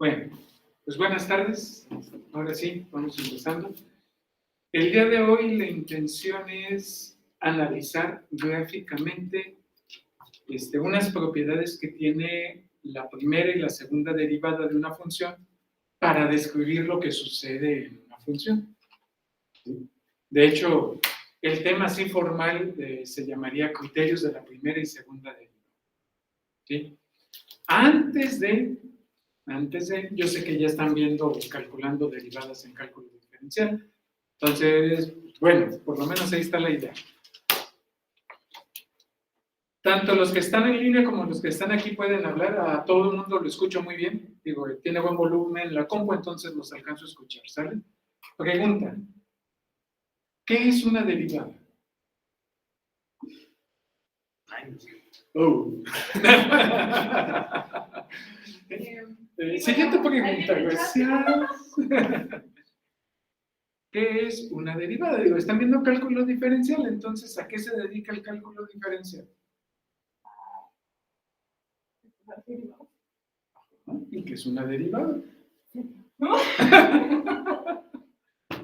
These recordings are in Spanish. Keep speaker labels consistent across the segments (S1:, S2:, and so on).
S1: Bueno, pues buenas tardes. Ahora sí, vamos empezando. El día de hoy la intención es analizar gráficamente unas propiedades que tiene la primera y la segunda derivada de una función para describir lo que sucede en una función. De hecho, el tema así formal se llamaría criterios de la primera y segunda derivada. ¿Sí? Antes de, yo sé que ya están viendo, calculando derivadas en cálculo diferencial. Entonces, bueno, por lo menos ahí está la idea. Tanto los que están en línea como los que están aquí pueden hablar, a todo el mundo lo escucho muy bien. Digo, tiene buen volumen la compu, entonces los alcanzo a escuchar, ¿sale? Pregunta, ¿qué es una derivada? Oh. Siguiente pregunta, gracias. ¿Qué es una derivada? Digo, están viendo cálculo diferencial, entonces, ¿a qué se dedica el cálculo diferencial? ¿Y qué es una derivada?
S2: ¿No?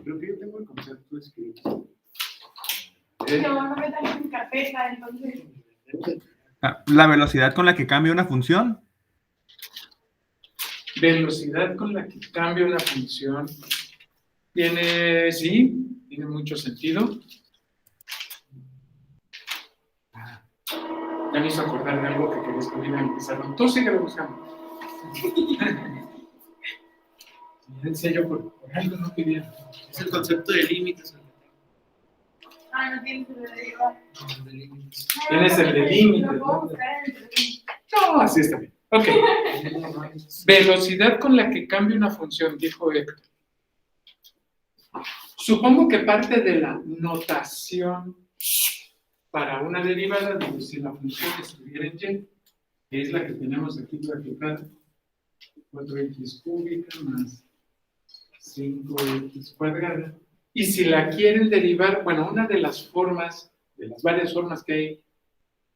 S3: Creo que yo tengo el concepto escrito.
S2: No me traje mi carpeta, entonces.
S4: La velocidad con la que cambia una función.
S1: Velocidad con la que cambia una función. Tiene mucho sentido. Ya me hizo acordar de algo que quería escribir en el pizarrón. Tú síguelo buscando. En serio, por algo no quería.
S3: Es el concepto de límites.
S2: No tienes el de derivada.
S3: No, de límites.
S1: Tienes el de límites,
S2: Lo puedo
S1: ¿no?
S2: buscar en el de.
S1: No, así está bien. Ok. Velocidad con la que cambia una función, dijo Héctor. Supongo que parte de la notación para una derivada, digo, si la función estuviera en y, que es la que tenemos aquí graficada, 4x cúbica más 5x cuadrada. Y si la quieren derivar, bueno, una de las formas, de las varias formas que hay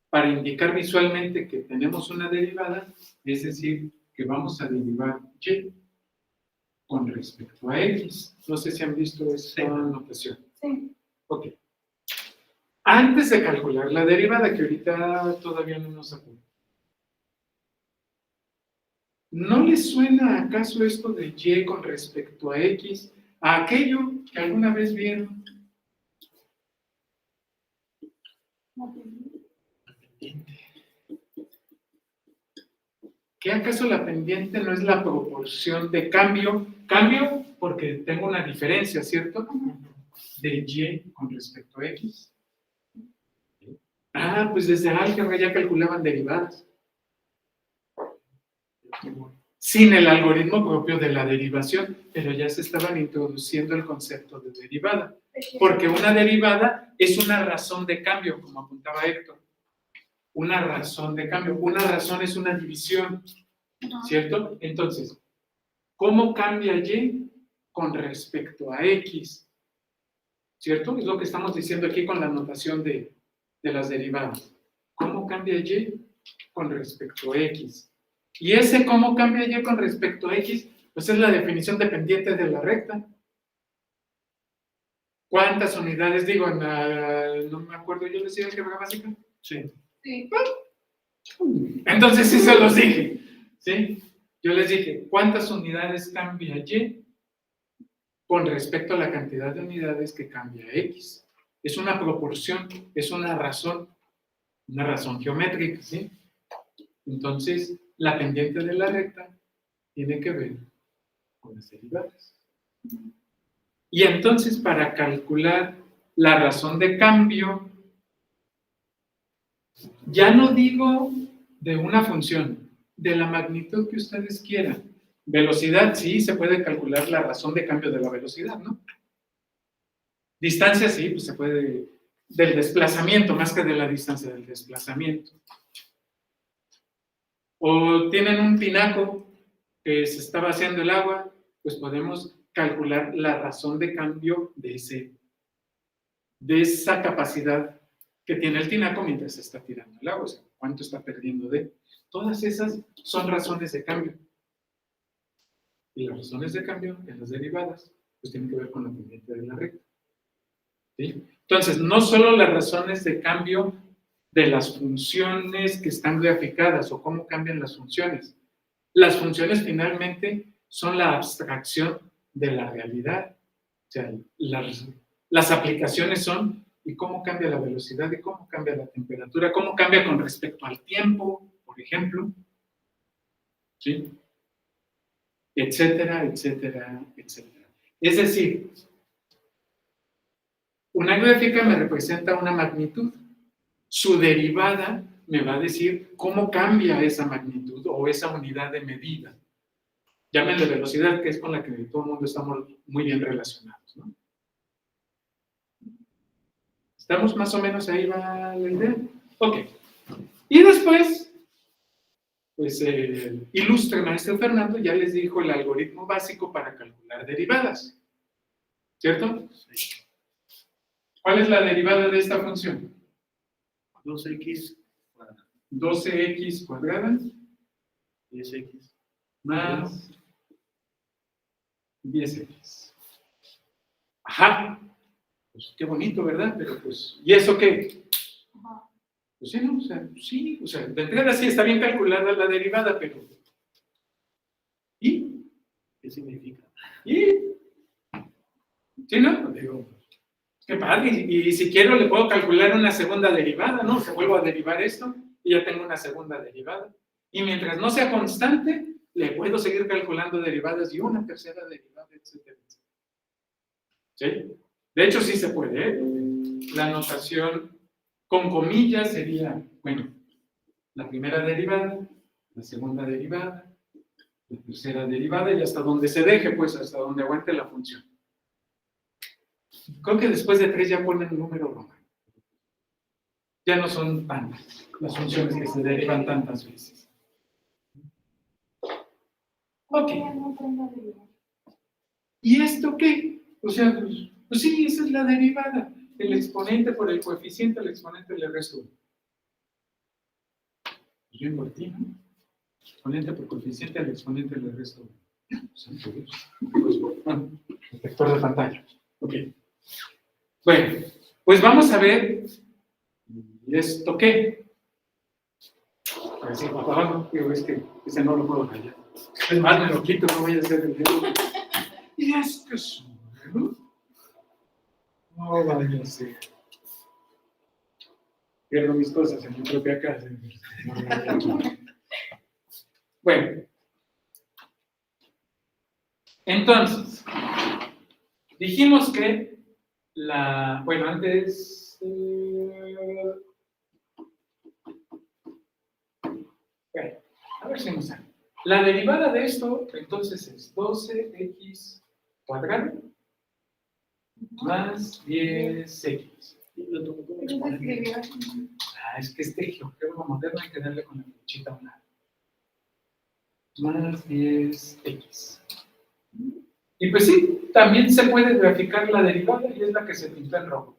S1: para indicar visualmente que tenemos una derivada, es decir, que vamos a derivar y con respecto a x. No sé si han visto esta notación.
S2: Sí.
S1: Ok. Antes de calcular la derivada, que ahorita todavía no nos apunta, ¿no les suena acaso esto de y con respecto a x a aquello que alguna vez vieron? ¿Qué acaso la pendiente no es la proporción de cambio? Cambio porque tengo una diferencia, ¿cierto? De y con respecto a x. Ah, pues desde álgebra ya calculaban derivadas. Sin el algoritmo propio de la derivación, pero ya se estaban introduciendo el concepto de derivada. Porque una derivada es una razón de cambio, como apuntaba Héctor. Una razón de cambio. Una razón es una división, ¿cierto? Entonces, ¿cómo cambia y con respecto a x? ¿Cierto? Es lo que estamos diciendo aquí con la notación de las derivadas. ¿Cómo cambia y con respecto a x? Y ese cómo cambia y con respecto a x, pues es la definición dependiente de la recta. ¿Cuántas unidades? Digo, no me acuerdo, yo decía álgebra básica.
S3: Sí.
S2: Sí.
S1: Entonces sí se los dije, ¿sí? Yo les dije, ¿cuántas unidades cambia y con respecto a la cantidad de unidades que cambia x? Es una proporción, es una razón geométrica, ¿sí? Entonces, la pendiente de la recta tiene que ver con las derivadas. Y entonces, para calcular la razón de cambio, ya no digo de una función, de la magnitud que ustedes quieran. Velocidad, sí, se puede calcular la razón de cambio de la velocidad, ¿no? Distancia, sí, pues se puede, del desplazamiento, más que de la distancia del desplazamiento. O tienen un tinaco que se está vaciando el agua, pues podemos calcular la razón de cambio de esa capacidad que tiene el tinaco mientras se está tirando el agua, o sea, cuánto está perdiendo de. Todas esas son razones de cambio. Y las razones de cambio en las derivadas, pues tienen que ver con la pendiente de la recta. ¿Sí? Entonces, no solo las razones de cambio de las funciones que están graficadas o cómo cambian las funciones. Las funciones finalmente son la abstracción de la realidad. O sea, las aplicaciones son y cómo cambia la velocidad y cómo cambia la temperatura, cómo cambia con respecto al tiempo, por ejemplo. ¿Sí? Etcétera, etcétera, etcétera. Es decir, una gráfica me representa una magnitud. Su derivada me va a decir cómo cambia esa magnitud o esa unidad de medida. Llámenle velocidad, que es con la que todo el mundo estamos muy bien relacionados, ¿no? ¿Estamos más o menos ahí va la idea? Ok. Y después, pues ilustre maestro Fernando, ya les dijo el algoritmo básico para calcular derivadas. ¿Cierto?
S3: Sí.
S1: ¿Cuál es la derivada de esta función?
S3: 2x cuadrado.
S1: 12x cuadrada
S3: 10x.
S1: más 10x. Ajá. Pues qué bonito, ¿verdad? Pero pues, ¿y eso qué?
S2: Ajá.
S1: Pues sí, ¿no? O sea, de entrada sí está bien calculada la derivada, pero ¿y?
S3: ¿Qué significa?
S1: ¿Y? ¿Sí, no? Digo, qué padre, y si quiero le puedo calcular una segunda derivada, ¿no? Se vuelvo a derivar esto y ya tengo una segunda derivada. Y mientras no sea constante, le puedo seguir calculando derivadas y una tercera derivada, etcétera, etcétera. ¿Sí? De hecho, sí se puede, ¿eh? La notación con comillas sería, bueno, la primera derivada, la segunda derivada, la tercera derivada y hasta donde se deje, pues hasta donde aguante la función. Creo que después de 3 ya ponen un número romano. Ya no son tantas las funciones que se derivan tantas veces. Ok. ¿Y esto qué? O sea, pues sí, esa es la derivada. El exponente por el coeficiente, el exponente le resto 1. Pues yo invertí, ¿no? Exponente por coeficiente, el exponente le resto 1. Santo Dios. Pues, bueno, lector de pantalla. Ok. Bueno, pues vamos a ver. ¿Y esto qué? A ver si papá, no, digo, es que ese no lo puedo callar. Es más, me lo quito, no voy a hacer el dedo. ¿Y es que es? No vaya a ser. Pierdo mis cosas en mi propia casa. Bueno. Entonces, dijimos que bueno, antes... bueno, a ver si nos sale. La derivada de esto, entonces, es 12x cuadrado más 10x. Es que este geómetro moderno hay que darle con la flechita a un lado. Más 10x. Y pues sí, también se puede graficar la derivada y es la que se pintó en rojo.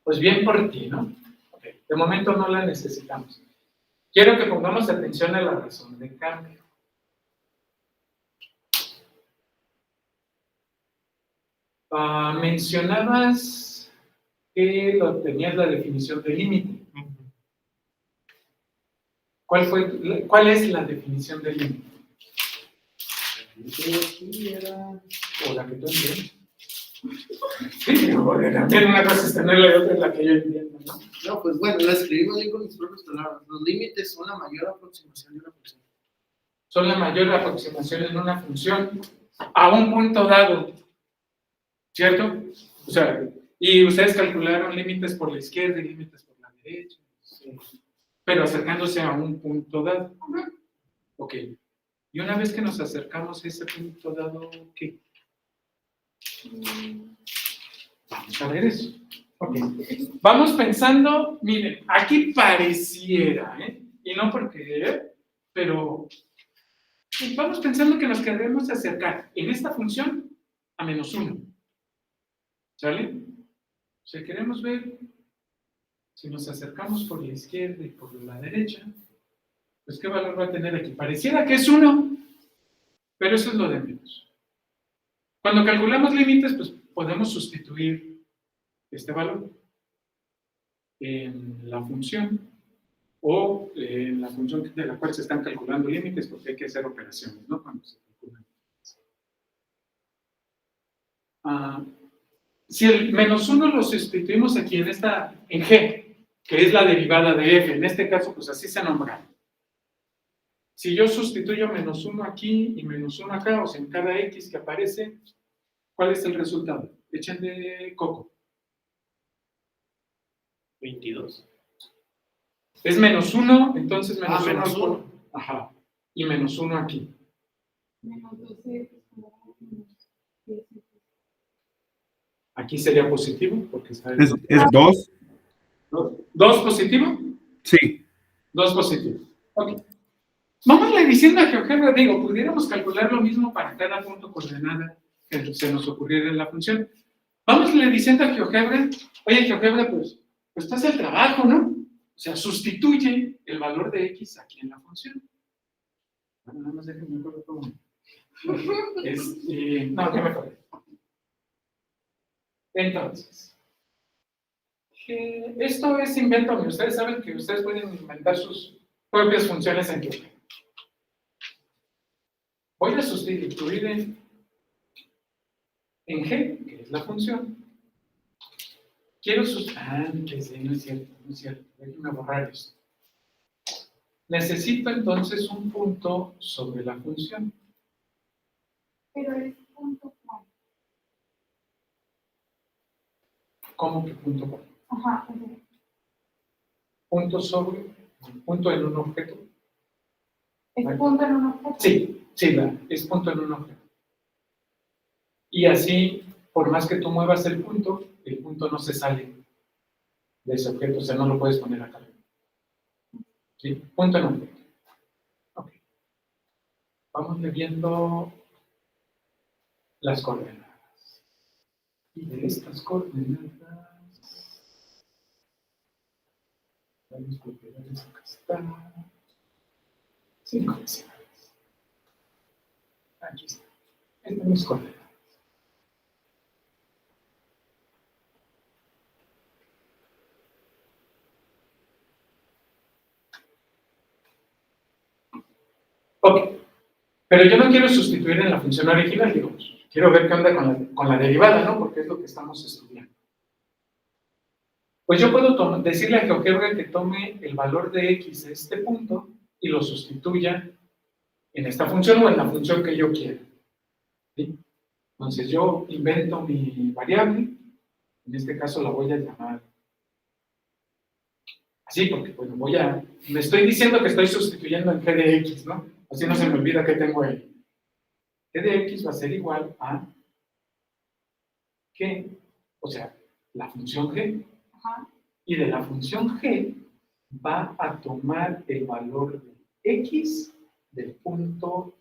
S1: Pues bien por ti, ¿no? Okay. De momento no la necesitamos. Quiero que pongamos atención a la razón de cambio. Mencionabas que tenías la definición de límite. ¿Cuál es la definición de límite? O la que tú entiendes. Sí, también una cosa es tenerla y otra es la que yo entiendo, ¿no?
S3: No, pues bueno, la escribimos ahí con mis propias palabras. Los límites son la mayor aproximación de una función.
S1: Son la mayor aproximación en una función a un punto dado. ¿Cierto? O sea, y ustedes calcularon límites por la izquierda y límites por la derecha. Sí. Pero acercándose a un punto dado. Ok. Y una vez que nos acercamos a ese punto dado, ¿qué? Vamos a ver eso. Ok. Vamos pensando, miren, aquí pareciera, y no porque, pero vamos pensando que nos queremos acercar en esta función a -1. ¿Sale? O sea, queremos ver si nos acercamos por la izquierda y por la derecha, pues qué valor va a tener aquí. Pareciera que es 1, Pero eso es lo de menos. Cuando calculamos límites, pues podemos sustituir este valor en la función o en la función de la cual se están calculando límites, porque hay que hacer operaciones, ¿no? Cuando se calculan. Si el menos 1 lo sustituimos aquí en G, que es la derivada de f, en este caso, pues así se nombra. Si yo sustituyo menos 1 aquí y menos 1 acá, o sea, en cada x que aparece, ¿cuál es el resultado? Echen de coco.
S3: 22.
S1: Es menos 1, entonces menos 1.
S3: Menos 1.
S1: Ajá. Y menos 1 aquí.
S2: Menos 12, menos 10.
S1: Aquí sería positivo, porque está
S4: Es 2.
S1: 2 positivo.
S4: Sí.
S1: 2 positivo. Ok. Vámonos diciendo a GeoGebra, digo, pudiéramos calcular lo mismo para cada punto coordenada que se nos ocurriera en la función. Vámosle diciendo a GeoGebra, oye GeoGebra, pues tú haces el trabajo, ¿no? O sea, sustituye el valor de x aquí en la función. Bueno, nada más déjenme acuerdo cómo. No, ya me acordé. Entonces, esto es invento mío. Ustedes saben que ustedes pueden inventar sus propias funciones en GeoGebra. Voy a sustituir en G, que es la función. Quiero sustituir. No es cierto. Déjenme borrar esto. Necesito entonces un punto sobre la función.
S2: Pero es punto cuál.
S1: ¿Cómo que punto cuál?
S2: Ajá.
S1: Punto sobre, punto en un objeto.
S2: ¿Es punto en un objeto?
S1: Sí, es punto en un objeto. Y así, por más que tú muevas el punto no se sale de ese objeto, o sea, no lo puedes poner acá. ¿Sí? Punto en objeto. Ok. Vamos viendo las coordenadas. Y de estas coordenadas, vamos a copiar acá está. 5 decimales. Aquí está. Estas son mis coordenadas. Ok, pero yo no quiero sustituir en la función original, digo, quiero ver qué onda con la derivada, ¿no? Porque es lo que estamos estudiando. Pues yo puedo decirle a GeoGebra que tome el valor de x de este punto y lo sustituya en esta función o en la función que yo quiera. ¿Sí? Entonces yo invento mi variable, en este caso la voy a llamar así, porque bueno, me estoy diciendo que estoy sustituyendo en g de x, ¿no? Así no se me olvida que tengo ahí. G de x va a ser igual a g, o sea, la función g.
S2: Ajá.
S1: Y de la función g va a tomar el valor de x del punto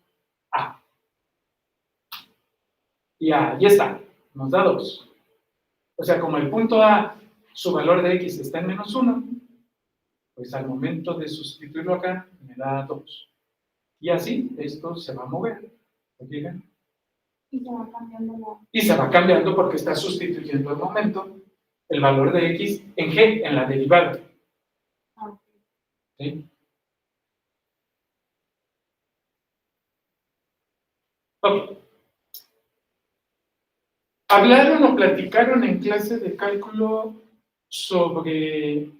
S1: A. Y ahí está, nos da 2. O sea, como el punto A, su valor de x está en menos 1, pues al momento de sustituirlo acá, me da 2. Y así, esto se va a mover. ¿Se fijan?
S2: Y se va cambiando
S1: Y se va cambiando porque está sustituyendo al momento el valor de x en g, en la derivada. ¿Sí? Ok. ¿Hablaron o platicaron en clase de cálculo sobre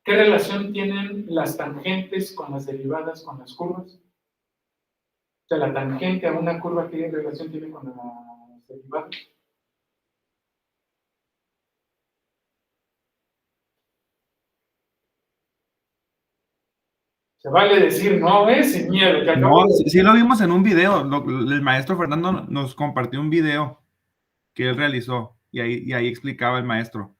S1: qué relación tienen las tangentes con las derivadas, con las curvas? O sea, la tangente a una curva, ¿qué relación tiene con las derivadas? Se vale decir no, sin miedo. Que
S4: No, sí lo vimos en un video. El maestro Fernando nos compartió un video que él realizó y ahí explicaba el maestro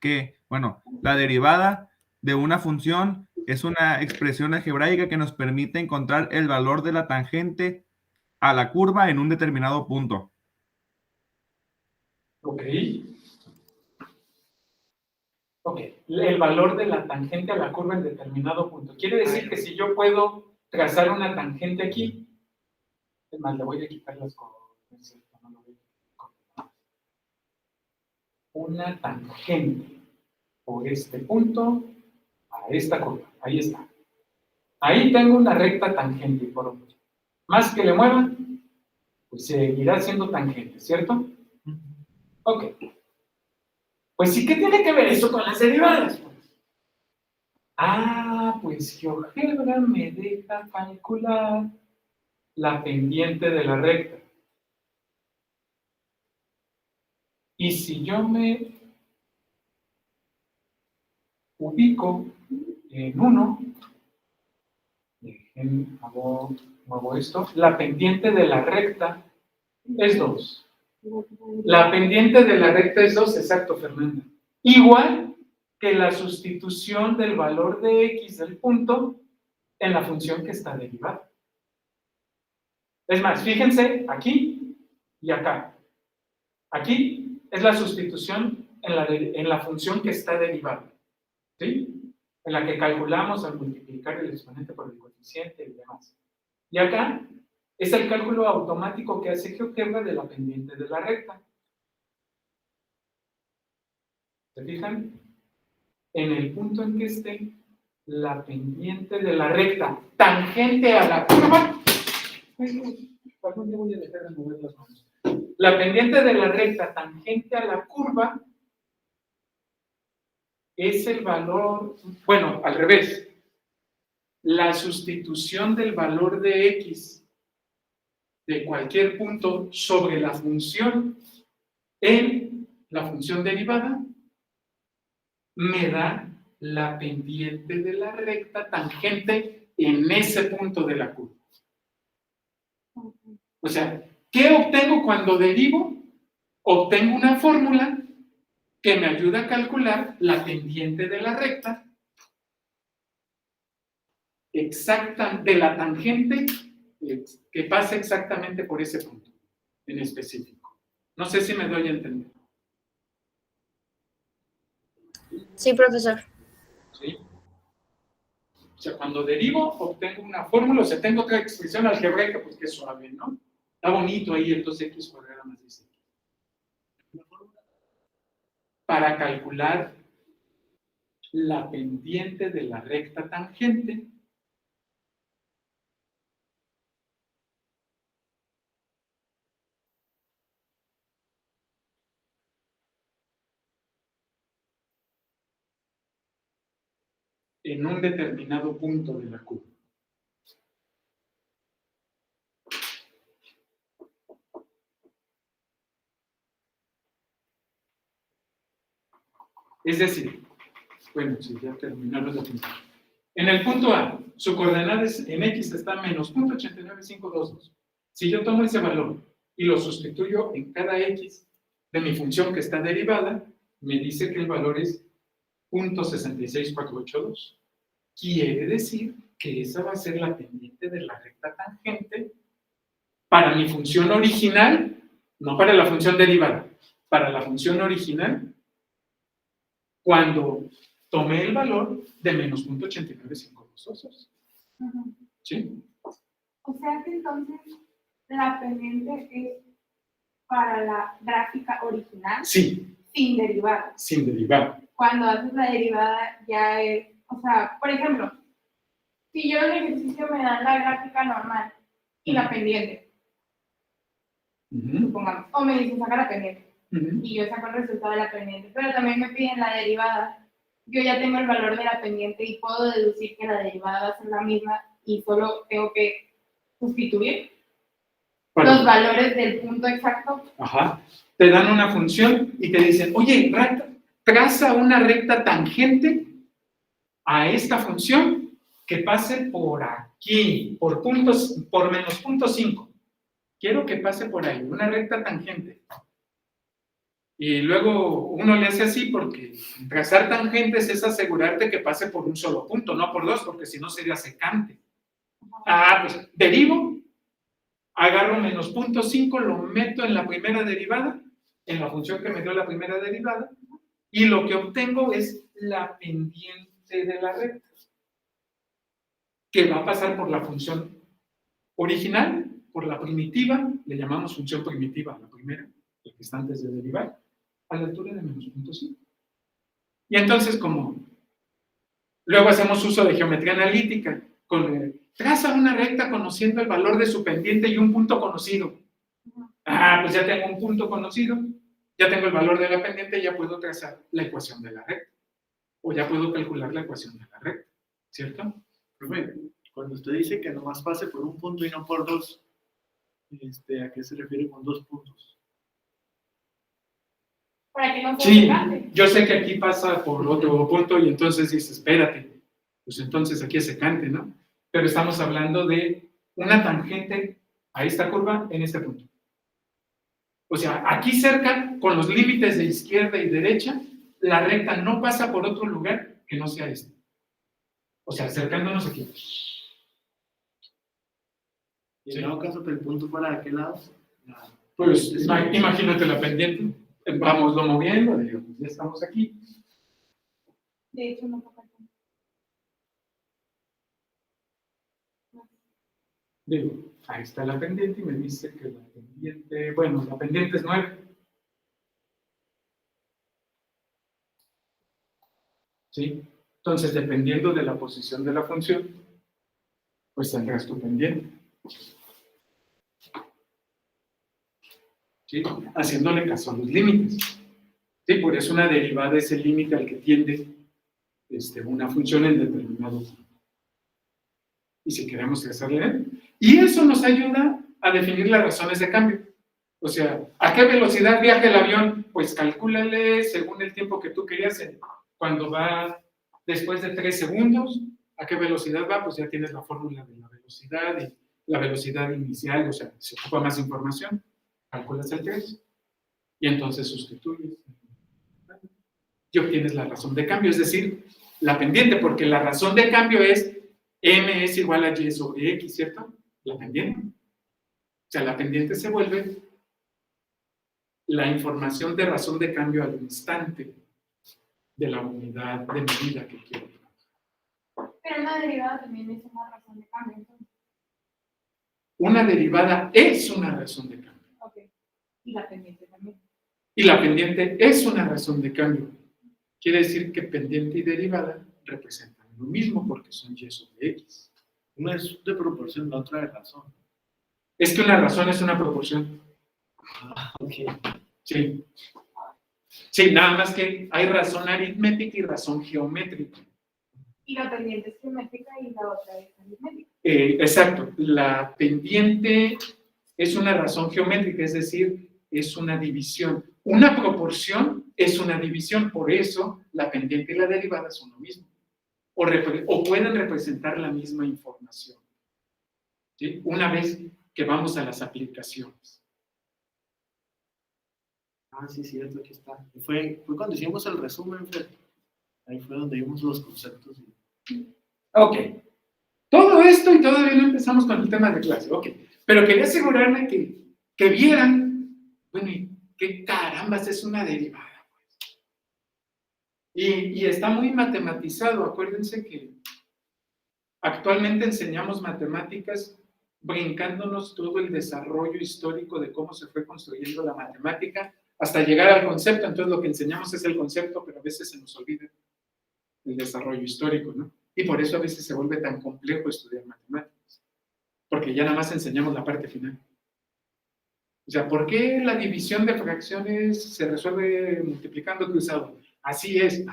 S4: que, bueno, la derivada de una función es una expresión algebraica que nos permite encontrar el valor de la tangente a la curva en un determinado punto.
S1: Ok. Ok, el valor de la tangente a la curva en determinado punto. Quiere decir que si yo puedo trazar una tangente aquí, Es más, le voy a quitar las coordenadas. No lo voy a quitar. Una tangente por este punto a esta curva. Ahí está. Ahí tengo una recta tangente. Por más que le mueva, pues seguirá siendo tangente, ¿cierto? Ok. Pues sí, ¿qué tiene que ver eso con las derivadas? Pues GeoGebra me deja calcular la pendiente de la recta. Y si yo me ubico en 1, muevo esto, la pendiente de la recta es 2. La pendiente de la recta es 2, exacto, Fernanda. Igual que la sustitución del valor de x del punto en la función que está derivada. Es más, fíjense aquí y acá. Aquí es la sustitución en la función que está derivada, ¿sí? En la que calculamos al multiplicar el exponente por el coeficiente y demás. Y acá es el cálculo automático que hace GeoGebra de la pendiente de la recta. ¿Se fijan? En el punto en que esté la pendiente de la recta tangente a la curva. ¿Por dónde voy a dejar de mover las manos? La pendiente de la recta tangente a la curva es el valor, bueno, al revés. La sustitución del valor de x de cualquier punto sobre la función en la función derivada me da la pendiente de la recta tangente en ese punto de la curva. O sea, ¿qué obtengo cuando derivo? Obtengo una fórmula que me ayuda a calcular la pendiente de la recta exacta de la tangente que pasa exactamente por ese punto en específico. No sé si me doy a entender.
S5: Sí, profesor.
S1: ¿Sí? O sea, cuando derivo, obtengo una fórmula, o sea, tengo otra expresión algebraica, pues que es suave, ¿no? Está bonito ahí, entonces x cuadrada más 10. Para calcular la pendiente de la recta tangente en un determinado punto de la curva. Es decir, bueno, si ya terminaron la pintura. En el punto A, su coordenada en x está menos 0.89522. Si yo tomo ese valor y lo sustituyo en cada x de mi función que está derivada, me dice que el valor es 0.66482. Quiere decir que esa va a ser la pendiente de la recta tangente para mi función original, no para la función derivada, para la función original, cuando tomé el valor de menos 0.89522. ¿Sí?
S2: O sea que entonces la pendiente es para la gráfica original.
S1: Sí.
S2: Sin derivada.
S1: Sin derivada.
S2: Cuando haces la derivada ya es, o sea, por ejemplo, si yo en el ejercicio me dan la gráfica normal y la pendiente, supongamos, o me dicen saca la pendiente, y yo saco el resultado de la pendiente, pero también me piden la derivada, yo ya tengo el valor de la pendiente y puedo deducir que la derivada va a ser la misma y solo tengo que sustituir los valores del punto exacto.
S1: Ajá. Te dan una función y te dicen, oye, traza una recta tangente a esta función que pase por aquí, por menos 0.5. Quiero que pase por ahí, una recta tangente. Y luego uno le hace así porque trazar tangentes es asegurarte que pase por un solo punto, no por dos, porque si no sería secante. Pues derivo, agarro menos 0.5, lo meto en la primera derivada, en la función que me dio la primera derivada, y lo que obtengo es la pendiente de la recta, que va a pasar por la función original por la primitiva, le llamamos función primitiva a la primera, la que está antes de derivar, a la altura de menos 0.5. Y entonces, como luego hacemos uso de geometría analítica, traza una recta conociendo el valor de su pendiente y un punto conocido. Pues ya tengo un punto conocido, ya tengo el valor de la pendiente, ya puedo trazar la ecuación de la recta. O ya puedo calcular la ecuación de la recta, ¿cierto?
S3: Profe, cuando usted dice que nomás pase por un punto y no por dos, ¿a qué se refiere con 2 puntos?
S2: Para que no se
S1: Sí,
S2: secante.
S1: yo sé que aquí pasa por otro punto y entonces dices, espérate, pues entonces aquí es secante, ¿no? Pero estamos hablando de una tangente a esta curva en este punto. O sea, aquí cerca, con los límites de izquierda y derecha, la recta no pasa por otro lugar que no sea este. O sea, acercándonos aquí.
S3: Y en dado caso que el punto fuera de aquel lado,
S1: Pues imagínate la pendiente. Vamos lo moviendo, digamos, ya estamos aquí.
S2: De hecho, no toca el punto.
S1: Digo, ahí está la pendiente y me dice que la pendiente, bueno, la pendiente es 9. ¿Sí? Entonces, dependiendo de la posición de la función, pues tendrás tu pendiente. ¿Sí? Haciéndole caso a los límites. ¿Sí? Por eso una derivada es el límite al que tiende una función en determinado punto. Y si queremos hacerle, y eso nos ayuda a definir las razones de cambio. O sea, ¿a qué velocidad viaja el avión? Pues calcúlale según el tiempo que tú querías. Cuando va después de 3 segundos, ¿a qué velocidad va? Pues ya tienes la fórmula de la velocidad y la velocidad inicial, o sea, se ocupa más información. Calculas el 3 y entonces sustituyes y obtienes la razón de cambio, es decir, la pendiente, porque la razón de cambio es m es igual a y sobre x, ¿cierto? La pendiente. O sea, la pendiente se vuelve la información de razón de cambio al instante de la unidad de medida que quiero.
S2: Pero una derivada también es una razón de cambio, entonces.
S1: Una derivada es una razón de cambio.
S2: Ok. Y la pendiente también.
S1: Y la pendiente es una razón de cambio. Quiere decir que pendiente y derivada representan lo mismo porque son y sobre x.
S3: una es de proporción, la otra de razón.
S1: Es que una razón es una proporción.
S3: Ok.
S1: Sí. Sí, nada más que hay razón aritmética y razón geométrica.
S2: Y la pendiente es geométrica y la otra es aritmética.
S1: Exacto. La pendiente es una razón geométrica, es decir, es una división. Una proporción es una división, por eso la pendiente y la derivada son lo mismo. O pueden representar la misma información. ¿Sí? Una vez que vamos a las aplicaciones.
S3: Ah, sí, cierto, aquí está. Fue cuando hicimos el resumen, Fred. Ahí fue donde vimos los conceptos.
S1: Ok. Todo esto y todavía no empezamos con el tema de clase. Ok. Pero quería asegurarme que vieran, bueno, ¿y qué carambas es una derivada? Pues? Y está muy matematizado. Acuérdense que actualmente enseñamos matemáticas brincándonos todo el desarrollo histórico de cómo se fue construyendo la matemática hasta llegar al concepto. Entonces lo que enseñamos es el concepto, pero a veces se nos olvida el desarrollo histórico, ¿no? Y por eso a veces se vuelve tan complejo estudiar matemáticas, porque ya nada más enseñamos la parte final. O sea, ¿por qué la división de fracciones se resuelve multiplicando cruzado? Así es.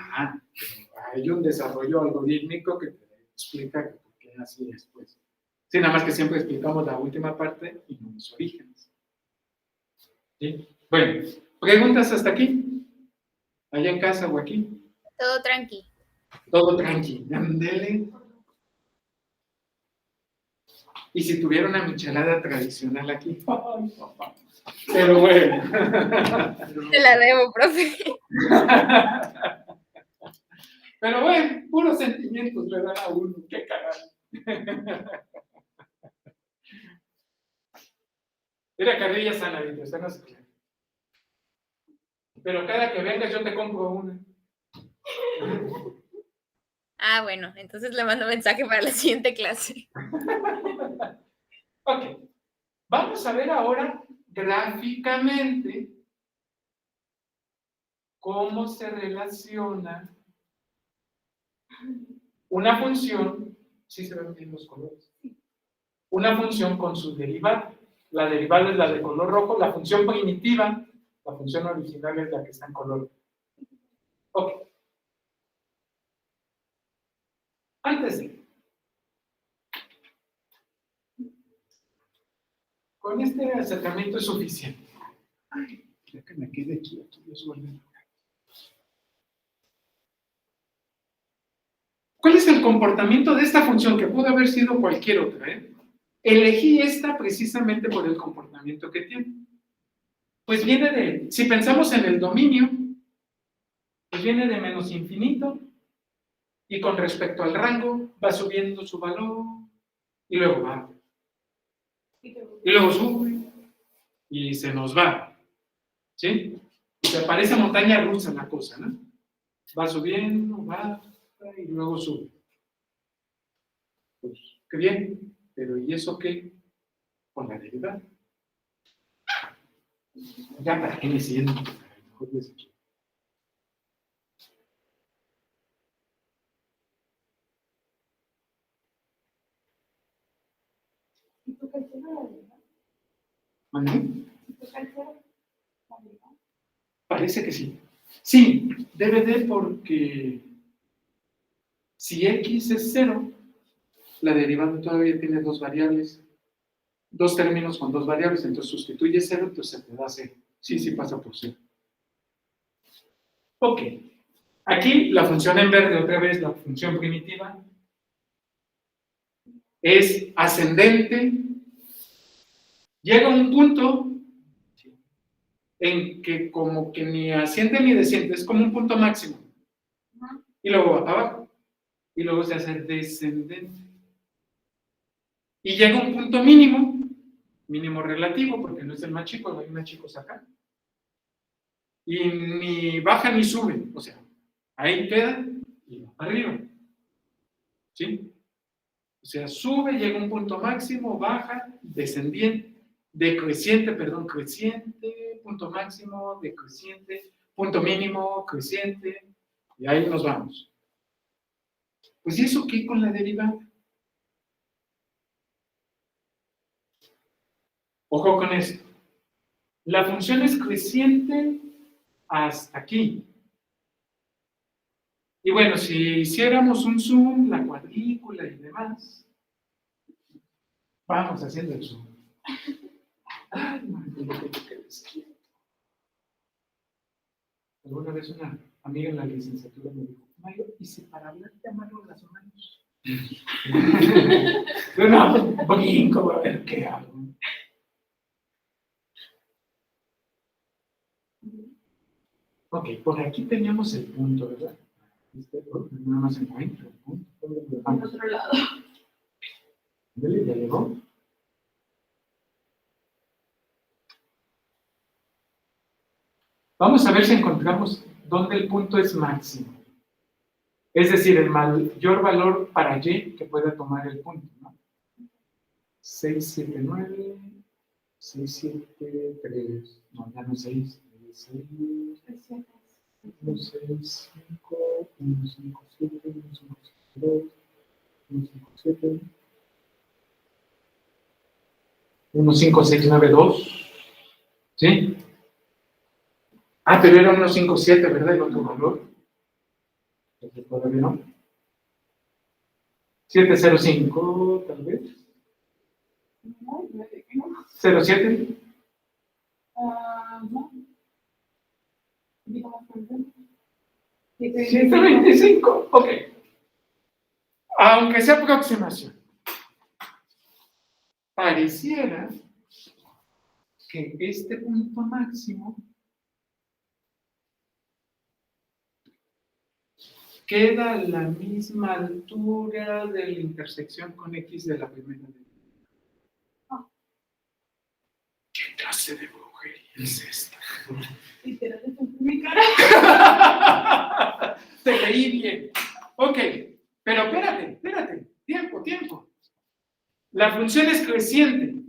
S1: Hay un desarrollo algorítmico que te explica por qué así es, pues. Sí, nada más que siempre explicamos la última parte y no los orígenes. ¿Sí? Bueno, ¿preguntas hasta aquí? ¿Allá en casa o aquí?
S5: Todo tranqui.
S1: Todo tranqui. Ándele. Y si tuviera una michelada tradicional aquí. Ay, papá. Pero bueno.
S5: Te la debo, profe.
S1: Pero bueno, puros sentimientos le dan a uno. Qué carajo. Era carrilla sana, dice, usted no se quiere. Pero cada que vengas yo te compro una.
S5: Ah, bueno, entonces le mando mensaje para la siguiente clase.
S1: Ok. Vamos a ver ahora gráficamente cómo se relaciona una función, ¿sí se ven bien los colores? Una función con su derivada. La derivada es la de color rojo, la función primitiva, la función original es la que está en color rojo. Ok. Antes de, con este acercamiento es suficiente. Ay, ya que me quede quieto, Dios guarde. ¿Cuál es el comportamiento de esta función? Que pudo haber sido cualquier otra, ¿eh? Elegí esta precisamente por el comportamiento que tiene. Pues viene de, si pensamos en el dominio, pues viene de menos infinito, y con respecto al rango va subiendo su valor, y luego baja. Y luego sube, y se nos va. ¿Sí? O sea, parece montaña rusa la cosa, ¿no? Va subiendo, baja, y luego sube. Pues, qué bien, pero ¿y eso qué? Con la derivada. Ya, ¿para qué me siento? Mejor les-
S2: ¿Y tú calculas la derivada?
S1: ¿Mande?
S2: ¿Y tú calculas la derivada?
S1: Parece que sí. Sí, debe de porque si x es 0, la derivada todavía tiene dos variables, dos términos con dos variables, entonces sustituye 0, entonces se te da 0. Sí, sí pasa por 0. Ok. Aquí la función en verde, otra vez la función primitiva, es ascendente. Llega un punto en que como que ni asciende ni desciende, es como un punto máximo. Y luego va para abajo. Y luego se hace descendente. Y llega un punto mínimo, mínimo relativo, porque no es el más chico, hay más chicos acá. Y ni baja ni sube, o sea, ahí queda y va para arriba. ¿Sí? O sea, sube, llega a un punto máximo, baja, descendiente, decreciente, perdón, creciente, punto máximo, decreciente, punto mínimo, creciente, y ahí nos vamos. Pues, ¿y eso qué con la derivada? Ojo con esto. La función es creciente hasta aquí. Y bueno, si hiciéramos un zoom, la cuadrícula y demás, vamos haciendo el zoom. Ay, madre, qué desquito. Alguna vez una amiga en la licenciatura me dijo, Mario, ¿y si para hablar te amarro las manos? Yo no, brinco, a ver qué hago. Ok, por aquí teníamos el punto, ¿verdad? Nada más encuentro el punto.
S2: Al otro lado.
S1: ¿Ya llegó? Vamos a ver si encontramos dónde el punto es máximo. Es decir, el mayor valor para y que pueda tomar el punto, ¿no? 679, 673, no, ya no 6, 6, 165, 157, 152, 157, 15692, ¿sí? Ah, pero era 157, ¿verdad? El otro valor. Todavía no. 705, tal vez.
S2: No,
S1: 07.
S2: no. Digamos,
S1: 125, ok. Aunque sea aproximación. Pareciera que este punto máximo queda a la misma altura de la intersección con X de la primera derivada. ¿Qué clase de brujería es esta?
S2: Literalmente en mi cara.
S1: Te leí bien. Ok, pero espérate. Tiempo. La función es creciente.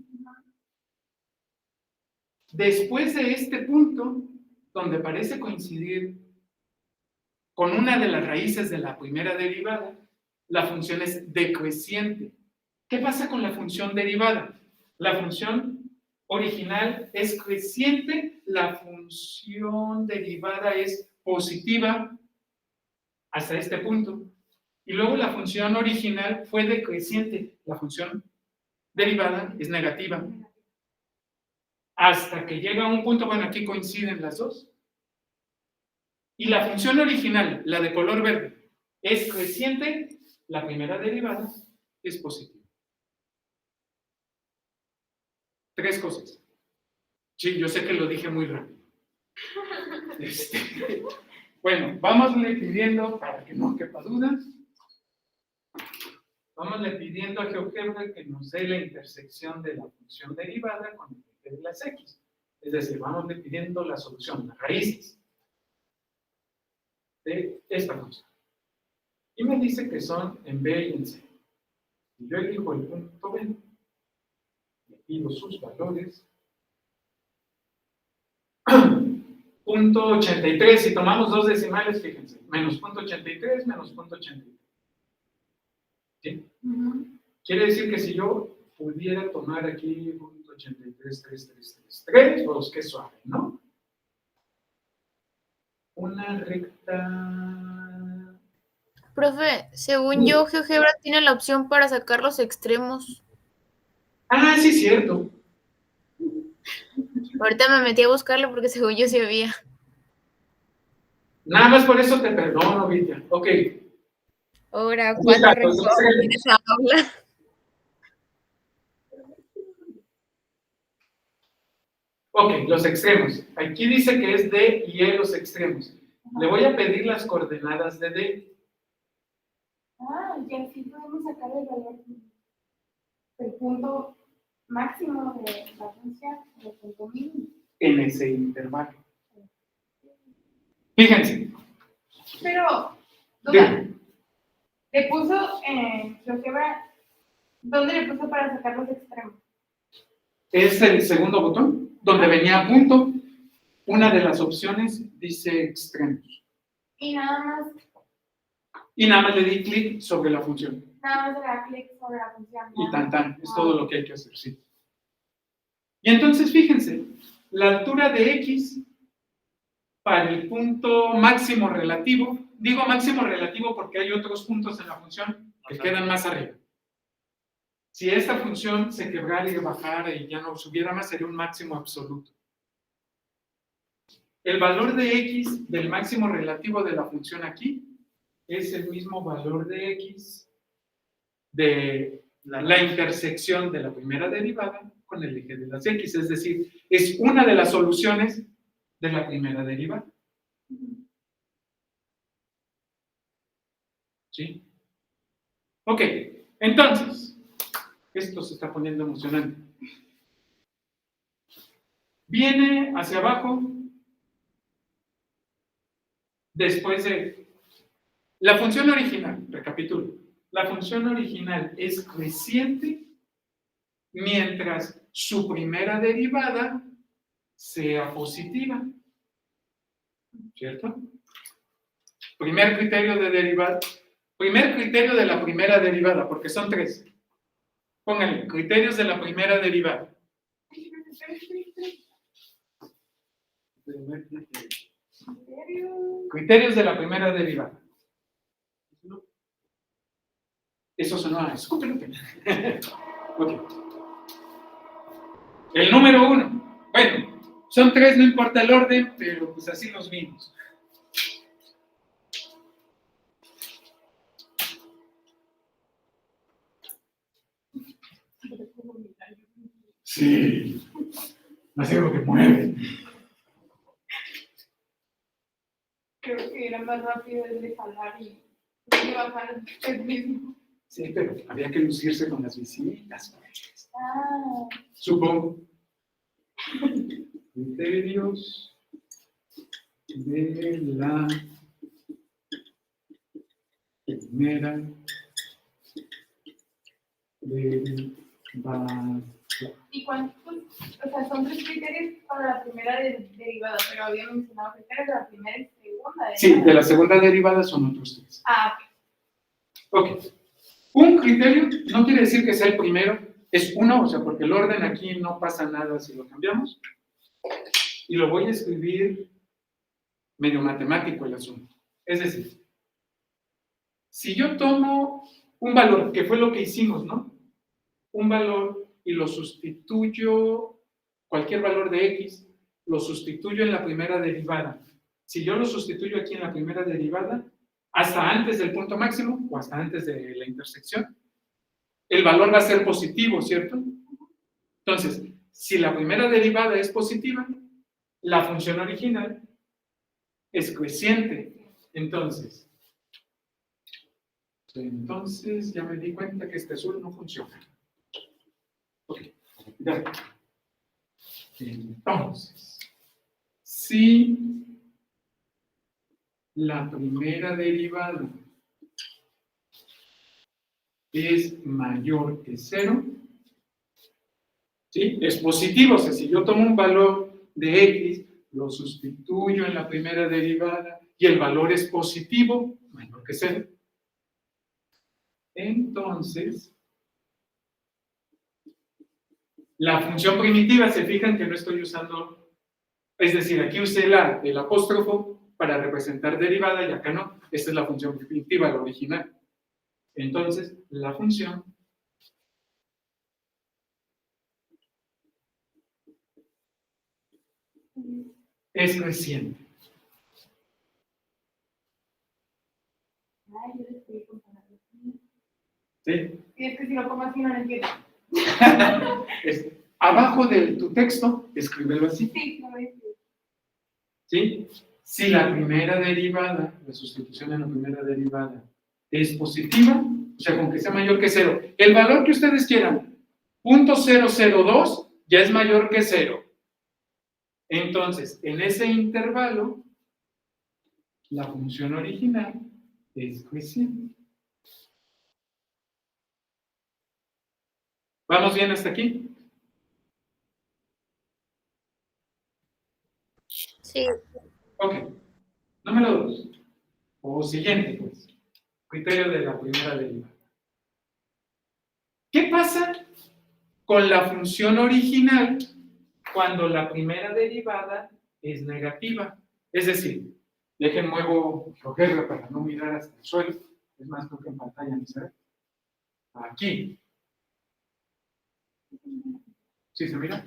S1: Después de este punto, donde parece coincidir con una de las raíces de la primera derivada, la función es decreciente. ¿Qué pasa con la función derivada? La función original es creciente, la función derivada es positiva hasta este punto. Y luego la función original fue decreciente, la función derivada es negativa. Hasta que llega a un punto, bueno, aquí coinciden las dos. Y la función original, la de color verde, es creciente, la primera derivada es positiva. 3 cosas. Sí, yo sé que lo dije muy rápido. Bueno, vámosle pidiendo, para que no quepa duda, vámosle pidiendo a GeoGebra que nos dé la intersección de la función derivada con el eje de las X. Es decir, vámosle pidiendo la solución, las raíces de esta función. Y me dice que son en B y en C. Y yo elijo el punto B, le pido sus valores. Punto 83, si tomamos 2 decimales, fíjense, menos punto 83, menos punto 83. ¿Sí? Quiere decir que si yo pudiera tomar aquí punto 83, 3, 3, 3, 3, pues qué suave, ¿no? Una recta...
S5: Profe, según yo, GeoGebra tiene la opción para sacar los extremos.
S1: Ah, sí, cierto.
S5: Ahorita me metí a buscarlo porque según yo sí había.
S1: Nada más por eso te perdono, Vitia. Ok.
S5: Ahora,
S1: Busca
S5: ¿cuánto
S1: los
S5: rencor en
S1: extremos.
S5: esa aula?
S1: Ok, los extremos. Aquí dice que es D y E los extremos. Le voy a pedir las coordenadas de D.
S2: Ah, y así podemos sacar el valor del punto máximo de la función, del punto mínimo.
S1: En ese intervalo. Fíjense.
S2: Pero,
S1: Dígame.
S2: le puso en GeoGebra, ¿dónde le puso para sacar los extremos?
S1: Es el segundo botón, donde venía punto. Una de las opciones dice extremos.
S2: Y nada más
S1: Y nada más le di clic sobre la función.
S2: le da clic sobre la función.
S1: Y tan tan, es todo lo que hay que hacer, sí. Y entonces fíjense, la altura de X para el punto máximo relativo, digo máximo relativo porque hay otros puntos en la función que quedan más arriba. Si esta función se quebrara y bajara y ya no subiera más, sería un máximo absoluto. El valor de X del máximo relativo de la función aquí es el mismo valor de X de la intersección de la primera derivada con el eje de las X, es decir, es una de las soluciones de la primera derivada. ¿Sí? Ok, entonces, esto se está poniendo emocionante. Viene hacia abajo, después de la función original, recapitulo, la función original es creciente mientras su primera derivada sea positiva. ¿Cierto? Primer criterio de derivada. Primer criterio de la primera derivada, porque son 3. Pónganle, criterios de la primera derivada. Criterios de la primera derivada. Eso sonó a escúpelo. Okay. El número 1. Bueno, son 3, no importa el orden, pero pues así los vimos. Sí, así lo que mueve.
S2: Creo que era más rápido el de jalar y bajar el mismo.
S1: Sí, pero había que lucirse con las visitas.
S2: Ah.
S1: Supongo. Criterios de la primera derivada.
S2: ¿Y cuántos? O sea, son 3 criterios para la primera derivada, pero había mencionado criterios de la primera y segunda derivada.
S1: Sí, de la segunda derivada son otros 3.
S2: Ah,
S1: Ok. Un criterio no quiere decir que sea el primero, es uno, o sea, porque el orden aquí no pasa nada si lo cambiamos. Y lo voy a escribir medio matemático el asunto. Es decir, si yo tomo un valor, que fue lo que hicimos, ¿no? Un valor y lo sustituyo, cualquier valor de x, lo sustituyo en la primera derivada. Si yo lo sustituyo aquí en la primera derivada, hasta antes del punto máximo o hasta antes de la intersección, el valor va a ser positivo, ¿cierto? Entonces, si la primera derivada es positiva, la función original es creciente. Entonces ya me di cuenta que este azul no funciona. Ok, ya. Entonces, si la primera derivada es mayor que 0, ¿sí? Es positivo, o sea, si yo tomo un valor de x, lo sustituyo en la primera derivada y el valor es positivo, menor que 0, entonces la función primitiva, se fijan que no estoy usando, es decir, aquí usé el apóstrofo para representar derivada y acá no, esta es la función primitiva, la original. Entonces, la función es creciente.
S2: ay, yo le estoy comparando.
S1: ¿Sí?
S2: Y es que si lo pongo así no lo entiendo.
S1: Abajo de tu texto, escríbelo así.
S2: Sí, no lo entiendo.
S1: ¿Sí? Si la primera derivada, la sustitución en la primera derivada es positiva, o sea, con que sea mayor que 0, el valor que ustedes quieran, .002, ya es mayor que 0. Entonces, en ese intervalo, la función original es creciente. ¿Vamos bien hasta aquí?
S5: Sí.
S1: Ok. Número 2. O siguiente, pues. Criterio de la primera derivada. ¿Qué pasa con la función original cuando la primera derivada es negativa? Es decir, dejen muevo GeoGebra para no mirar hasta el suelo. Es más, creo que en pantalla ni se ve. Aquí. ¿Sí se mira?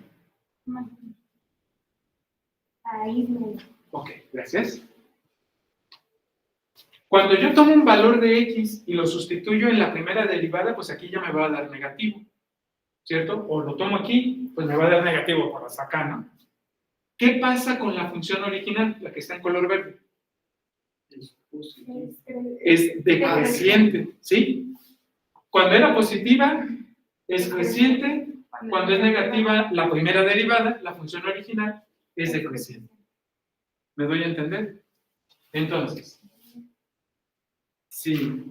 S2: Ahí me...
S1: Ok, gracias. Cuando yo tomo un valor de x y lo sustituyo en la primera derivada, pues aquí ya me va a dar negativo, ¿cierto? O lo tomo aquí, pues me va a dar negativo por hasta acá, ¿no? ¿Qué pasa con la función original, la que está en color verde? Es decreciente, ¿sí? Cuando era positiva, es creciente. Cuando es negativa, la primera derivada, la función original, es decreciente. ¿Me doy a entender? Entonces, si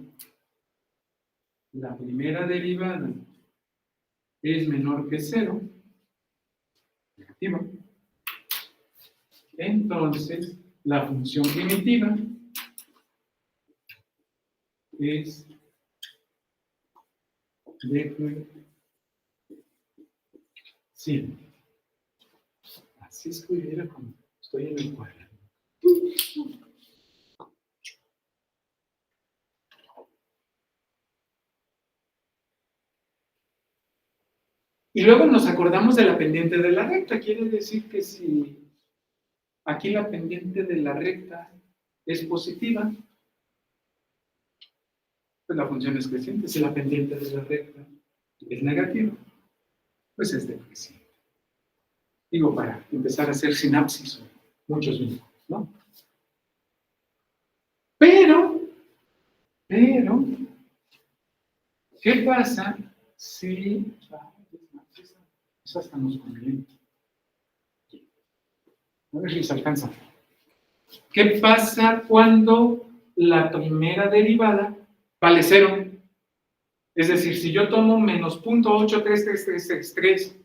S1: la primera derivada es menor que 0, negativa, entonces la función primitiva es decreciente. Así escribiera como estoy en el cuaderno. Y luego nos acordamos de la pendiente de la recta. Quiere decir que si aquí la pendiente de la recta es positiva, pues la función es creciente. Si la pendiente de la recta es negativa, pues es decreciente. Digo, para empezar a hacer sinapsis, muchos vínculos, ¿no? Pero, ¿qué pasa si... Eso hasta nos conviene. A ver si se alcanza. ¿Qué pasa cuando la primera derivada vale 0? Es decir, si yo tomo menos .83333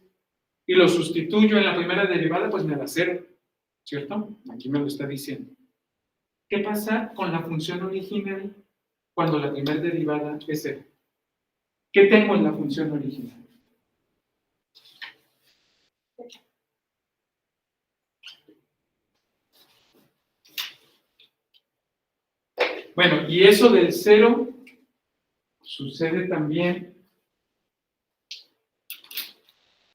S1: y lo sustituyo en la primera derivada, pues me da 0, ¿cierto? Aquí me lo está diciendo. ¿Qué pasa con la función original cuando la primera derivada es 0? ¿Qué tengo en la función original? Bueno, y eso del 0 sucede también.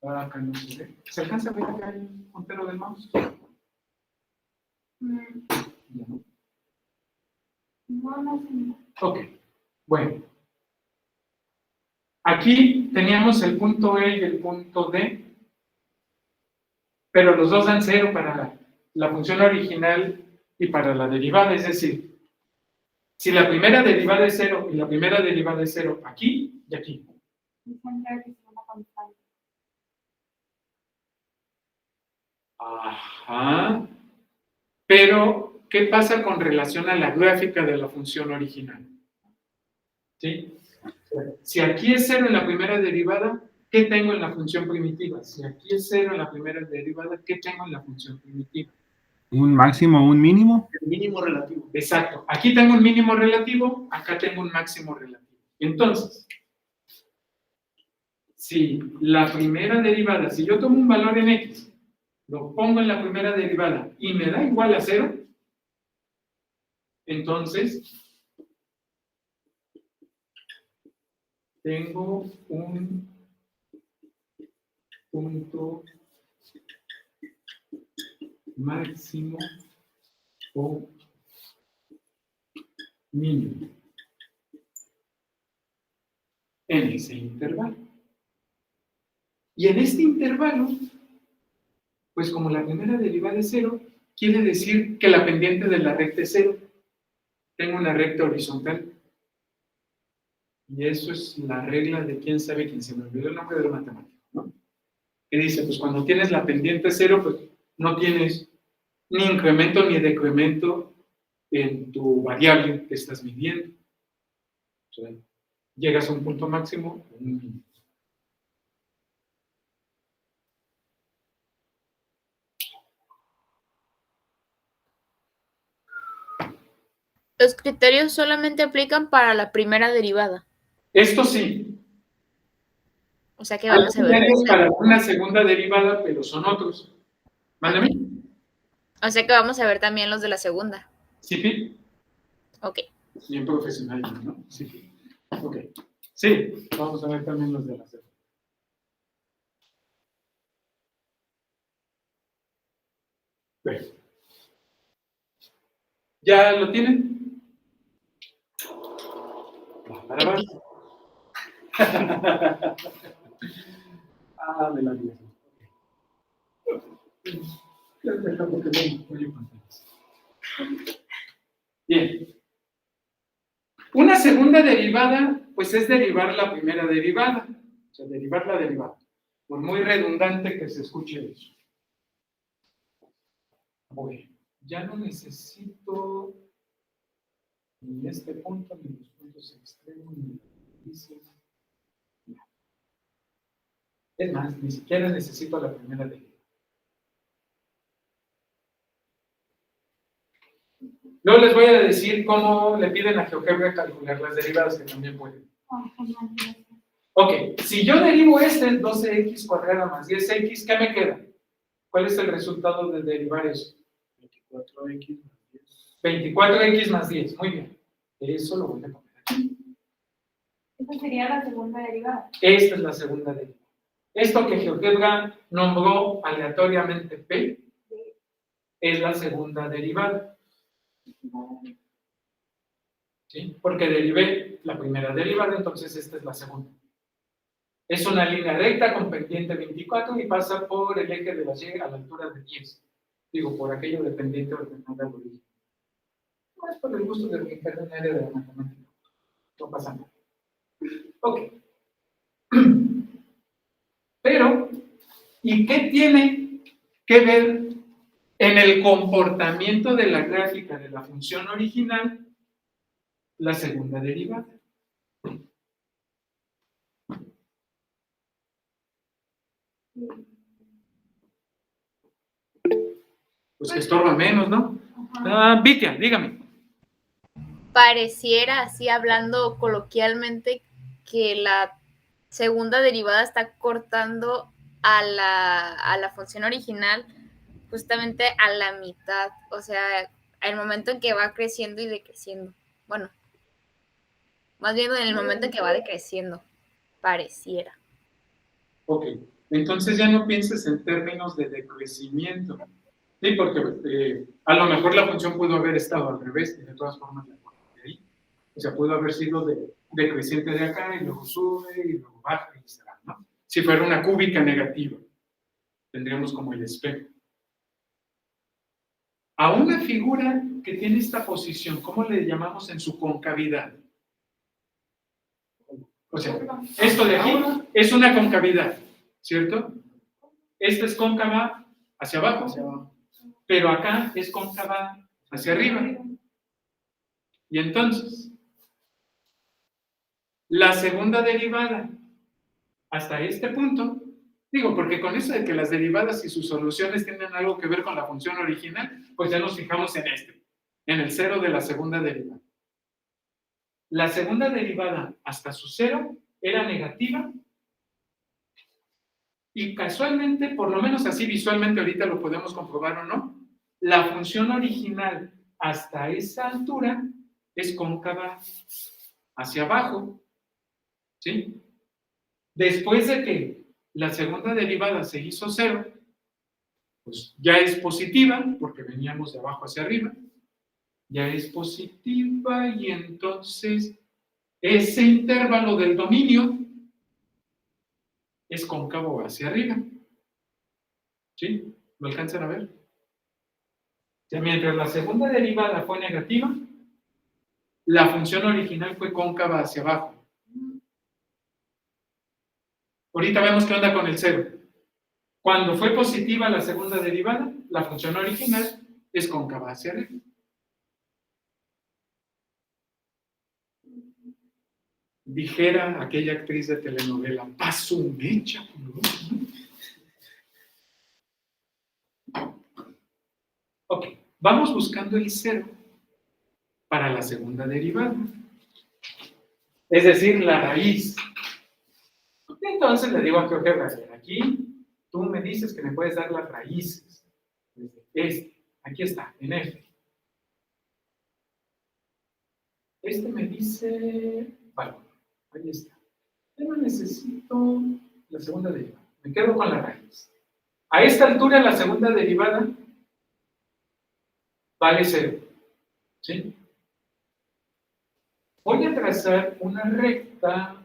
S1: Acá no se ve. ¿Se alcanza a ver acá el puntero del mouse? Ya no.
S2: No.
S1: Ok, bueno. Aquí teníamos el punto E y el punto D, pero los dos dan 0 para la función original y para la derivada, es decir, si la primera derivada es 0 y la primera derivada es 0 aquí y aquí. Ajá. Pero, ¿qué pasa con relación a la gráfica de la función original? ¿Sí? Si aquí es 0 en la primera derivada, ¿qué tengo en la función primitiva? Si aquí es 0 en la primera derivada, ¿qué tengo en la función primitiva?
S4: ¿Un máximo o un mínimo?
S3: El mínimo relativo.
S1: Exacto. Aquí tengo un mínimo relativo, acá tengo un máximo relativo. Entonces, si la primera derivada, si yo tomo un valor en x, lo pongo en la primera derivada y me da igual a 0, entonces tengo un punto máximo o mínimo en ese intervalo. Y en este intervalo, pues como la primera derivada es 0, quiere decir que la pendiente de la recta es 0. Tengo una recta horizontal. Y eso es la regla de quién sabe quién, se me olvidó el nombre del matemático, ¿no? Que dice, pues cuando tienes la pendiente 0, pues no tienes ni incremento ni decremento en tu variable que estás midiendo. O sea, llegas a un punto máximo o un mínimo.
S5: Los criterios solamente aplican para la primera derivada.
S1: Esto sí.
S5: O sea que
S1: Hay
S5: vamos a ver.
S1: criterios para una segunda derivada, pero son otros. Mándame.
S5: O sea que vamos a ver también los de la segunda.
S1: ¿Sí, Pi?
S5: Ok.
S1: Bien profesional, ¿no? Sí, Pi. Ok. Sí, vamos a ver también los de la segunda. Bueno. ¿Ya lo tienen? Para abajo. Ah, de la vida. Bien. Una segunda derivada, pues es derivar la primera derivada. O sea, derivar la derivada. Por muy redundante que se escuche eso. Bueno, ya no necesito ni este punto, ni los puntos extremos, ni índices. Es más, ni siquiera necesito la primera derivada. Luego les voy a decir cómo le piden a GeoGebra calcular las derivadas, que también pueden. Ok, si yo derivo este 12x cuadrada más 10x, ¿qué me queda? ¿Cuál es el resultado de derivar eso?
S3: 24x más 10.
S1: 24x más 10, muy bien. Eso lo voy a poner aquí.
S2: Esa sería la segunda derivada.
S1: Esta es la segunda derivada. Esto que GeoGebra nombró aleatoriamente P es la segunda derivada. ¿Sí? Porque derivé la primera derivada, entonces esta es la segunda. Es una línea recta con pendiente 24 y pasa por el eje de la Y a la altura de 10. Digo, por aquello de pendiente ordenada al origen. No es por el gusto de brincar un área de la matemática. No pasa nada. Ok. Pero, ¿y qué tiene que ver en el comportamiento de la gráfica de la función original la segunda derivada? pues que estorba menos, ¿no? Vitia, dígame.
S5: Pareciera, así hablando coloquialmente, que la segunda derivada está cortando a la función original justamente a la mitad, o sea, al momento en que va creciendo y decreciendo. Bueno, más bien en el momento en que va decreciendo, pareciera.
S1: Ok, entonces ya no pienses en términos de decrecimiento. Sí, porque a lo mejor la función pudo haber estado al revés, y de todas formas la corté de ahí. O sea, pudo haber sido decreciente de acá, y luego sube, y luego baja, y se va, ¿no? Si fuera una cúbica negativa, tendríamos como el espejo. A una figura que tiene esta posición, ¿cómo le llamamos en su concavidad? O sea, esto de aquí es una concavidad, ¿cierto? Esta es cóncava hacia abajo, pero acá es cóncava hacia arriba. Y entonces, la segunda derivada hasta este punto, digo, porque con eso de que las derivadas y sus soluciones tienen algo que ver con la función original, pues ya nos fijamos en en el cero de la segunda derivada. La segunda derivada hasta su cero era negativa y casualmente, por lo menos así visualmente ahorita lo podemos comprobar o no, la función original hasta esa altura es cóncava hacia abajo, ¿sí? Después de que la segunda derivada se hizo cero, pues ya es positiva, porque veníamos de abajo hacia arriba, ya es positiva y entonces ese intervalo del dominio es cóncavo hacia arriba. ¿Sí? ¿Lo alcanzan a ver? O sea, mientras la segunda derivada fue negativa, la función original fue cóncava hacia abajo. Ahorita vemos qué onda con el cero. Cuando fue positiva la segunda derivada, la función original es cóncava hacia arriba. Dijera aquella actriz de telenovela, paso mecha. Ok, vamos buscando el cero para la segunda derivada. Es decir, la raíz. Entonces le digo a GeoGebra, aquí tú me dices que me puedes dar las raíces. Aquí está, en F. Me dice, vale, ahí está. Yo no necesito la segunda derivada, me quedo con la raíz. A esta altura la segunda derivada vale 0. ¿Sí? Voy a trazar una recta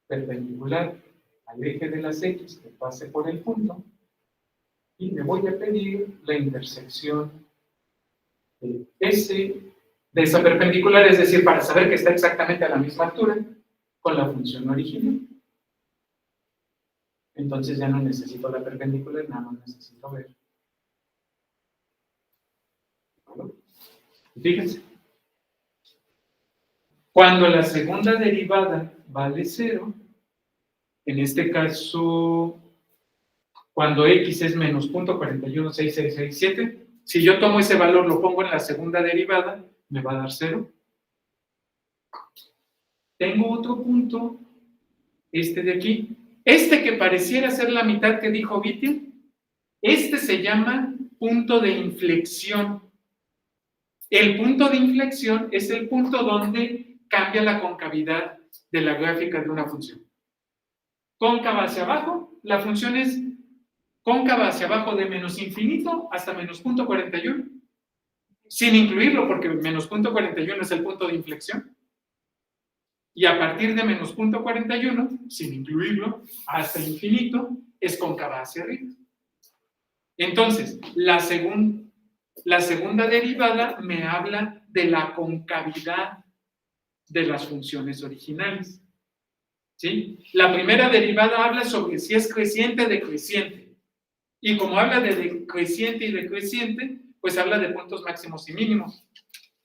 S1: perpendicular al eje de las X que pase por el punto y me voy a pedir la intersección de esa perpendicular, es decir, para saber que está exactamente a la misma altura con la función original. Entonces ya no necesito la perpendicular, nada más necesito ver. ¿Vale? Fíjense. Cuando la segunda derivada vale 0, en este caso, cuando x es menos 0.416667, si yo tomo ese valor, lo pongo en la segunda derivada, me va a dar 0. Tengo otro punto, de aquí. Que pareciera ser la mitad que dijo Vitia, se llama punto de inflexión. El punto de inflexión es el punto donde cambia la concavidad de la gráfica de una función. Cóncava hacia abajo, la función es cóncava hacia abajo de menos infinito hasta menos 0.41, sin incluirlo porque menos 0.41 es el punto de inflexión. Y a partir de menos 0.41, sin incluirlo, hasta infinito, es cóncava hacia arriba. Entonces, la segunda derivada me habla de la concavidad de las funciones originales. ¿Sí? La primera derivada habla sobre si es creciente o decreciente. Y como habla de decreciente y decreciente, pues habla de puntos máximos y mínimos.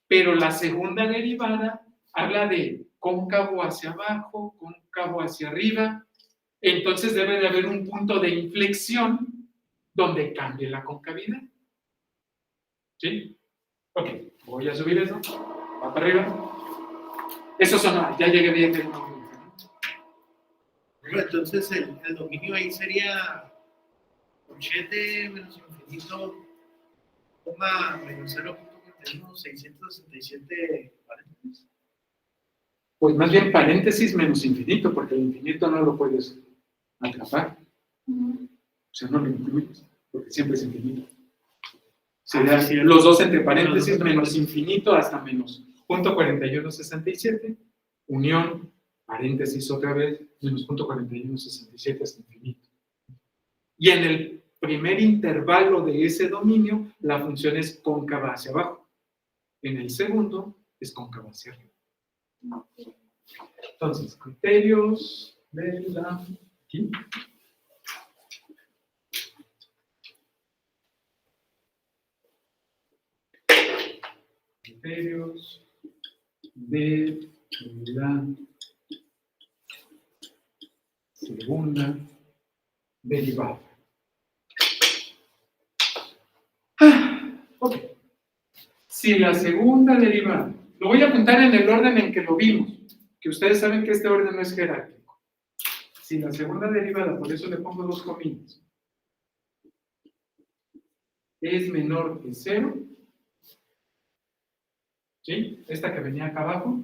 S1: Pero la segunda derivada habla de cóncavo hacia abajo, cóncavo hacia arriba. Entonces debe de haber un punto de inflexión donde cambie la concavidad. ¿Sí? Ok, voy a subir eso. Va para arriba. Eso sonó, ya llegué bien.
S3: Entonces el dominio ahí sería 7 menos infinito, menos 0.41, 667 paréntesis.
S1: Pues más bien paréntesis menos infinito, porque el infinito no lo puedes atrapar. O sea, no lo incluyes, porque siempre es infinito. Serían
S3: Sí,
S1: los dos entre paréntesis menos infinito hasta menos 0.4167, unión, paréntesis otra vez, menos 0.4167 hasta infinito. Y en el primer intervalo de ese dominio, la función es cóncava hacia abajo. En el segundo, es cóncava hacia arriba. Entonces, criterios de la... ¿Aquí? Criterios de la segunda derivada. Ok. Si la segunda derivada, lo voy a apuntar en el orden en que lo vimos, que ustedes saben que este orden no es jerárquico. Si la segunda derivada, por eso le pongo dos comillas, es menor que 0, ¿sí? Esta que venía acá abajo,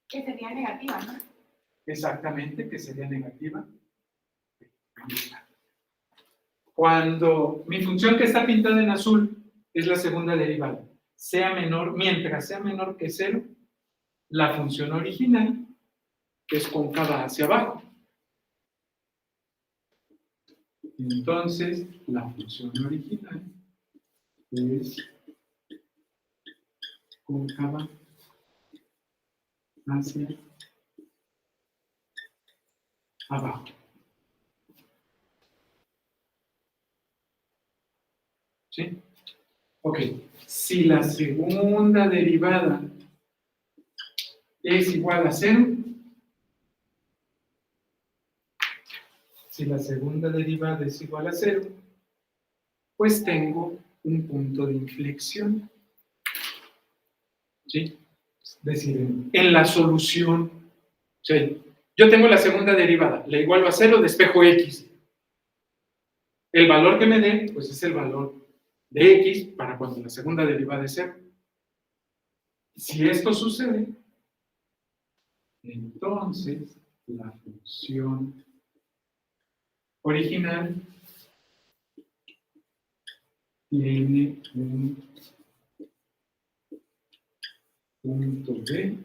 S2: Que sería negativa, ¿no?
S1: exactamente, que sería negativa. Ahí está. Cuando mi función que está pintada en azul es la segunda derivada, sea menor, mientras sea menor que 0, la función original es cóncava hacia abajo. Entonces, la función original es cóncava hacia abajo. ¿Sí? Ok. Si la segunda derivada es igual a 0, si la segunda derivada es igual a 0, pues tengo un punto de inflexión. ¿Sí? Es decir, en la solución, o sea, yo tengo la segunda derivada, la igualo a 0, despejo x. El valor que me dé, pues es el valor de x para cuando la segunda derivada es 0. Si esto sucede, entonces la función original tiene un punto de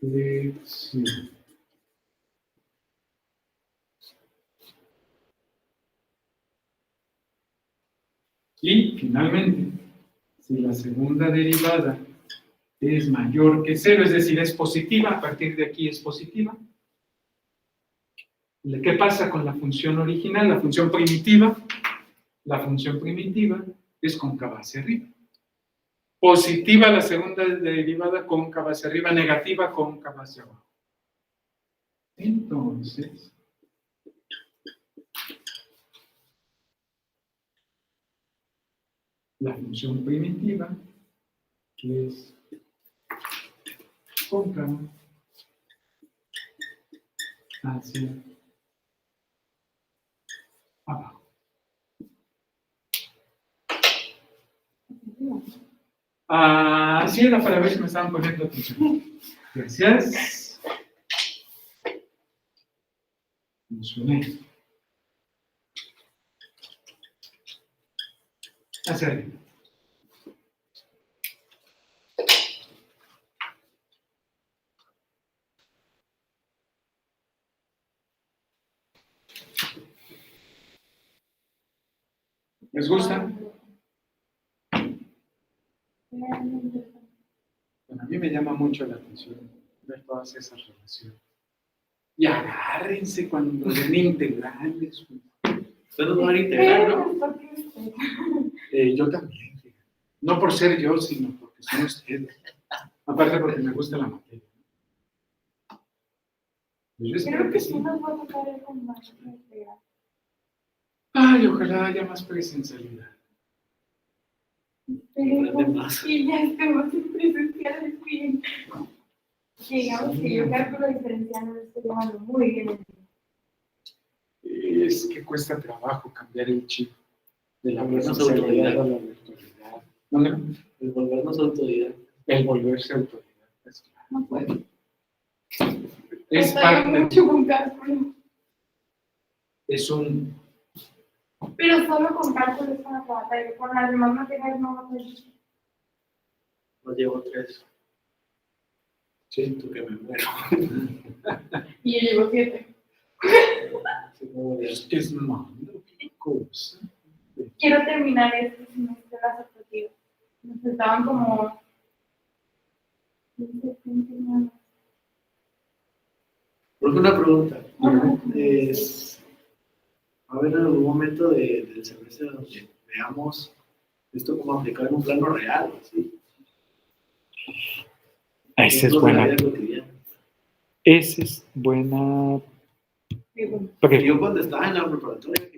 S1: inflexión. Y finalmente, si la segunda derivada es mayor que 0, es decir, es positiva, a partir de aquí es positiva. ¿Qué pasa con la función original? La función primitiva es cóncava hacia arriba. Positiva la segunda derivada, cóncava hacia arriba, negativa, cóncava hacia abajo. Entonces, la función primitiva, que es cóncava hacia abajo. Sí, era para ver si me estaban poniendo atención. Gracias. Funcioné. Hacia arriba. ¿Les gusta? Bueno, a mí me llama mucho la atención ver todas esas relaciones. Y agárrense cuando ven integrales.
S3: Usted nos va a integrar, ¿no?
S1: Yo también. No por ser yo, sino porque son ustedes. Aparte porque me gusta la materia. Yo
S2: Creo
S1: espero
S2: que
S1: que
S2: sí
S1: sí.
S2: nos va a tocar el combate.
S1: Ay, ojalá haya más presencialidad.
S2: Esperemos que ya estemos en presenciales bien. Digamos que yo cálculo diferencial no lo estoy llevando muy bien.
S1: Es que cuesta trabajo cambiar el chip de la
S6: Volvernos
S1: presencialidad a
S6: autoridad.
S1: la virtualidad. ¿No?
S6: El volvernos autoridad.
S1: El volverse autoridad. Es claro.
S2: No puedo.
S1: Es
S2: Estoy
S1: parte,
S2: mucho con cálculo.
S1: es un,
S2: Pero solo con cálculo es una batalla. Con las demás materias no batallo.
S6: Nos llevo 3.
S1: siento que me muero.
S2: Y yo llevo 7.
S1: Es malo, qué cosa.
S2: Quiero terminar este semestre las optativas. Nos estaban como 15, 20 semanas.
S6: Porque una pregunta.
S2: Ajá.
S6: ¿Va a haber algún momento del semestre donde veamos esto como aplicar en un plano real? ¿Sí?
S1: Esa es
S6: Ejemplos de la
S1: buena.
S6: vida cotidiana.
S1: Esa es buena.
S2: Digo,
S6: Porque yo cuando estaba en la preparatoria